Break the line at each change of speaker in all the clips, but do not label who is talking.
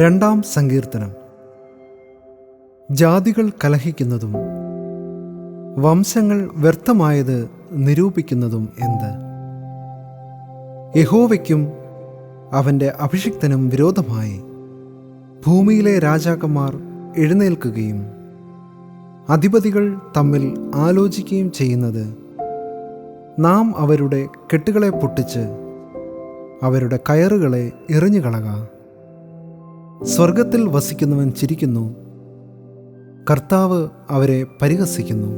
രണ്ടാം സങ്കീർത്തനം. ജാതികൾ കലഹിക്കുന്നതും വംശങ്ങൾ വ്യർത്ഥമായത് നിരൂപിക്കുന്നതും എന്ത്? യഹോവയ്ക്കും അവൻ്റെ അഭിഷിക്തനും വിരോധമായി ഭൂമിയിലെ രാജാക്കന്മാർ എഴുന്നേൽക്കുകയും അധിപതികൾ തമ്മിൽ ആലോചിക്കുകയും ചെയ്യുന്നത്, നാം അവരുടെ കെട്ടുകളെ പൊട്ടിച്ച് അവരുടെ കയറുകളെ എറിഞ്ഞുകളക. സ്വർഗത്തിൽ വസിക്കുന്നവൻ ചിരിക്കുന്നു, കർത്താവ് അവരെ പരിഹസിക്കുന്നു.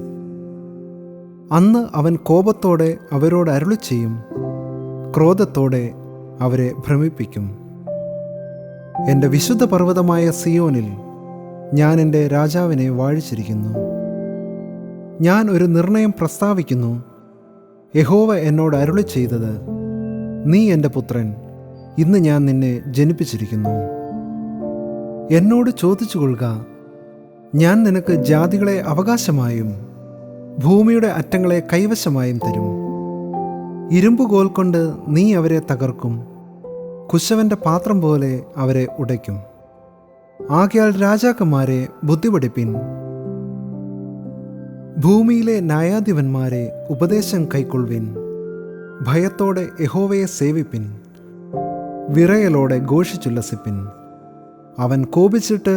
അന്ന് അവൻ കോപത്തോടെ അവരോട് അരുളിച്ചെയ്യും, ക്രോധത്തോടെ അവരെ ഭ്രമിപ്പിക്കും. എൻ്റെ വിശുദ്ധ പർവ്വതമായ സിയോനിൽ ഞാൻ എൻ്റെ രാജാവിനെ വാഴിച്ചിരിക്കുന്നു. ഞാൻ ഒരു നിർണയം പ്രസ്താവിക്കുന്നു. യഹോവ എന്നോട് അരുളിച്ചെയ്തത്, നീ എൻ്റെ പുത്രൻ, ഇന്ന് ഞാൻ നിന്നെ ജനിപ്പിച്ചിരിക്കുന്നു. എന്നോട് ചോദിച്ചു കൊള്ളുക, ഞാൻ നിനക്ക് ജാതികളെ അവകാശമായും ഭൂമിയുടെ അറ്റങ്ങളെ കൈവശമായും തരും. ഇരുമ്പുകോൽ കൊണ്ട് നീ അവരെ തകർക്കും, കുശവൻ്റെ പാത്രം പോലെ അവരെ ഉടയ്ക്കും. ആകയാൽ രാജാക്കന്മാരെ ബുദ്ധി പഠിപ്പിൻ, ഭൂമിയിലെ ന്യായാധിപന്മാരെ ഉപദേശം കൈക്കൊള്ളുവിൻ. ഭയത്തോടെ യഹോവയെ സേവിപ്പിൻ, വിറയലോടെ ഘോഷിച്ചുല്ലസിപ്പിൻ. അവൻ കോപിച്ചിട്ട്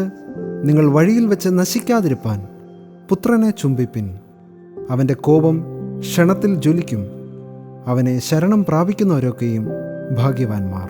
നിങ്ങൾ വഴിയിൽ വെച്ച് നശിക്കാതിരിപ്പാൻ പുത്രനെ ചുംബിപ്പിൻ. അവൻ്റെ കോപം ക്ഷണത്തിൽ ജ്വലിക്കും. അവനെ ശരണം പ്രാപിക്കുന്നവരൊക്കെയും ഭാഗ്യവാന്മാർ.